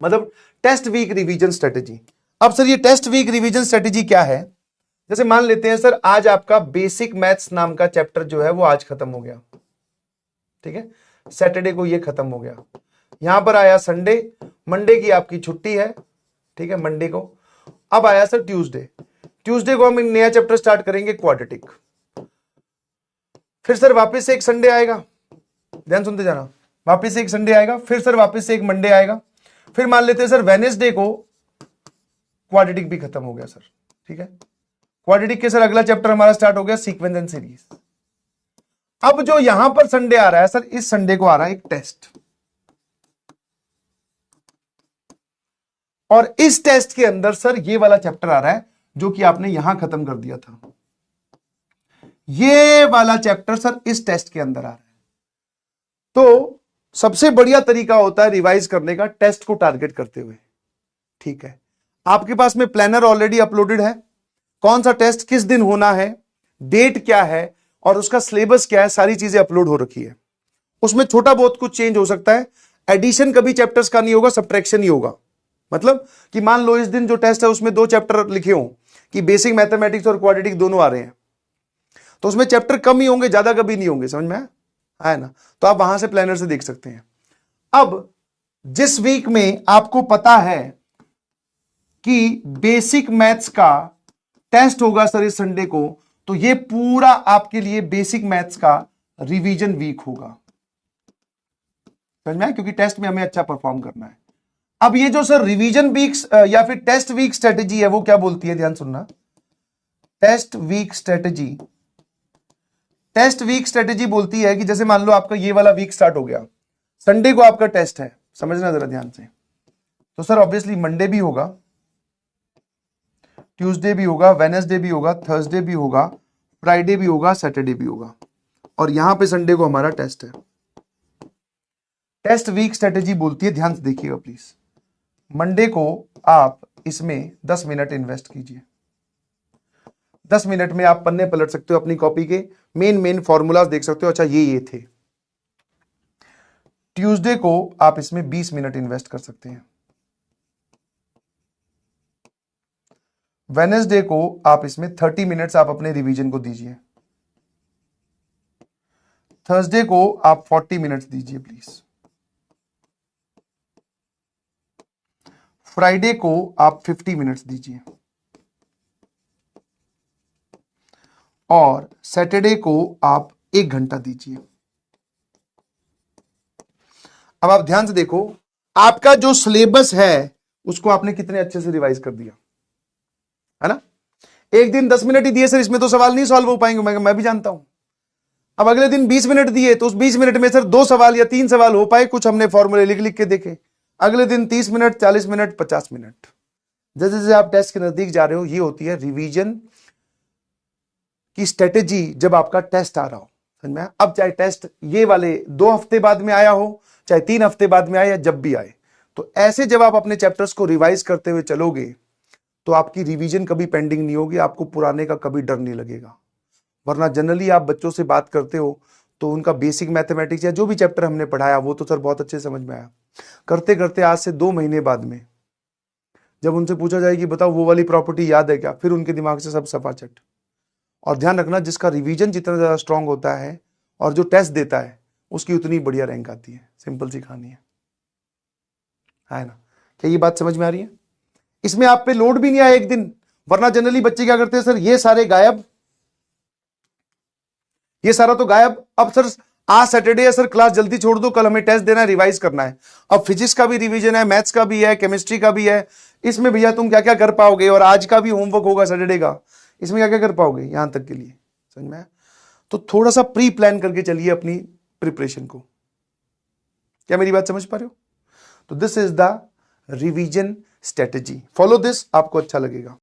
मतलब test week revision strategy. अब sir ये टेस्ट वीक रिवीजन स्ट्रेटेजी क्या है? जैसे मान लेते हैं सर आज आपका बेसिक मैथ्स नाम का चैप्टर जो है वो आज खत्म हो गया, ठीक है, सैटरडे को ये खत्म हो गया, यहां पर आया संडे, मंडे की आपकी छुट्टी है, ठीक है, मंडे को। अब आया सर ट्यूसडे, ट्यूसडे को हम नया चैप्टर स्टार्ट करेंगे क्वाड्रेटिक। फिर सर वापस से एक संडे आएगा, ध्यान सुनते जाना, वापस से एक संडे आएगा, फिर सर वापस से एक मंडे आएगा, फिर मान लेते हैं सर वेडनेसडे को क्वाड्रेटिक भी खत्म हो गया सर, ठीक है। क्वाड्रेटिक के सर अगला चैप्टर हमारा स्टार्ट हो गया सीक्वेंस एंड सीरीज। अब जो यहां पर संडे आ रहा है सर, इस संडे को आ रहा है एक टेस्ट, और इस टेस्ट के अंदर सर ये वाला चैप्टर आ रहा है जो कि आपने यहां खत्म कर दिया था, ये वाला चैप्टर सर इस टेस्ट के अंदर आ रहा है। तो सबसे बढ़िया तरीका होता है रिवाइज करने का टेस्ट को टारगेट करते हुए, ठीक है। आपके पास में प्लानर ऑलरेडी अपलोडेड है, कौन सा टेस्ट किस दिन होना है, डेट क्या है और उसका सिलेबस क्या है, सारी चीजें अपलोड हो रखी है। उसमें छोटा बहुत कुछ चेंज हो सकता है, एडिशन कभी चैप्टर्स का नहीं होगा, सब्ट्रैक्शन ही होगा। मतलब कि मान लो इस दिन जो टेस्ट है उसमें 2 चैप्टर लिखे हो कि बेसिक मैथमेटिक्स और क्वाड्रेटिक दोनों आ रहे हैं, तो उसमें चैप्टर कम ही होंगे, ज्यादा कभी नहीं होंगे, समझ में आया ना? तो आप वहां से प्लानर से देख सकते हैं। अब जिस वीक में आपको पता है कि बेसिक मैथ्स का टेस्ट होगा सर इस संडे को, तो ये पूरा आपके लिए बेसिक मैथ्स का रिवीजन वीक होगा, समझ में आया? क्योंकि टेस्ट में हमें अच्छा परफॉर्म करना है। अब ये जो सर रिवीजन वीक या फिर टेस्ट वीक स्ट्रेटेजी है वो क्या बोलती है, ध्यान सुनना। Test week strategy, test week strategy बोलती है कि जैसे मान लो आपका ये वाला वीक स्टार्ट हो गया, संडे को आपका टेस्ट है, समझना जरा ध्यान से। तो सर ऑब्वियसली मंडे भी होगा, ट्यूसडे भी होगा, वेडनेसडे भी होगा, थर्सडे भी होगा, फ्राइडे भी होगा, सैटरडे भी होगा, और यहां पे संडे को हमारा टेस्ट है। टेस्ट वीक स्ट्रेटेजी बोलती है, ध्यान से देखिएगा प्लीज, मंडे को आप इसमें 10 मिनट इन्वेस्ट कीजिए। 10 मिनट में आप पन्ने पलट सकते हो, अपनी कॉपी के मेन फॉर्मूलाज देख सकते हो, अच्छा ये थे। ट्यूसडे को आप इसमें 20 मिनट इन्वेस्ट कर सकते हैं। वेडनेसडे को आप इसमें 30 मिनट्स आप अपने रिवीजन को दीजिए। थर्सडे को आप 40 मिनट्स दीजिए प्लीज। फ्राइडे को आप 50 मिनट्स दीजिए, और सैटरडे को आप 1 घंटा दीजिए। अब आप ध्यान से देखो, आपका जो सिलेबस है उसको आपने कितने अच्छे से रिवाइज कर दिया है ना। एक दिन 10 मिनट ही दिए सर, इसमें तो सवाल नहीं सॉल्व हो पाएंगे, मैं भी जानता हूं। अब अगले दिन 20 मिनट दिए, तो उस 20 मिनट में सर 2 सवाल या 3 सवाल हो पाए, कुछ हमने फॉर्मूले लिख लिख के देखे। अगले दिन 30 मिनट, 40 मिनट, 50 मिनट। जैसे जैसे आप टेस्ट के नजदीक जा रहे हो, ये होती है रिवीजन की स्ट्रेटेजी जब आपका टेस्ट आ रहा हो, समझ में? अब चाहे टेस्ट ये वाले 2 हफ्ते बाद में आया हो, चाहे 3 हफ्ते बाद में आया, जब भी आए, तो ऐसे जब आप अपने चैप्टर्स को रिवाइज करते हुए चलोगे तो आपकी रिवीजन कभी पेंडिंग नहीं होगी, आपको पुराने का कभी डर नहीं लगेगा। वरना जनरली आप बच्चों से बात करते हो तो उनका बेसिक मैथमेटिक्स या जो भी चैप्टर हमने पढ़ाया वो तो सर बहुत अच्छे समझ में आया, करते करते आज से 2 महीने बाद में जब उनसे पूछा जाए कि बताओ वो वाली प्रॉपर्टी याद है क्या, फिर उनके दिमाग से सब सपाचट। और ध्यान रखना, जिसका रिवीजन जितना ज्यादा स्ट्रांग होता है और जो टेस्ट देता है उसकी उतनी बढ़िया रैंक आती है। सिंपल सी कहानी है ना? क्या ये बात समझ में आ रही है? इसमें आप पे लोड भी नहीं आया एक दिन, वरना जनरली बच्चे क्या करते हैं सर, ये सारे गायब, ये सारा तो गायब। अब सर आज सैटरडे है सर, क्लास जल्दी छोड़ दो, कल हमें टेस्ट देना है, रिवाइज करना है। अब फिजिक्स का भी रिवीजन है, मैथ्स का भी है, केमिस्ट्री का भी है, इसमें भैया तुम क्या क्या कर पाओगे, और आज का भी होमवर्क होगा सैटरडे का, इसमें क्या क्या कर पाओगे यहां तक के लिए, समझ में? तो थोड़ा सा प्री प्लान करके चलिए अपनी प्रिपरेशन को। क्या मेरी बात समझ पा रहे हो? तो this is the revision strategy, follow this, आपको अच्छा लगेगा।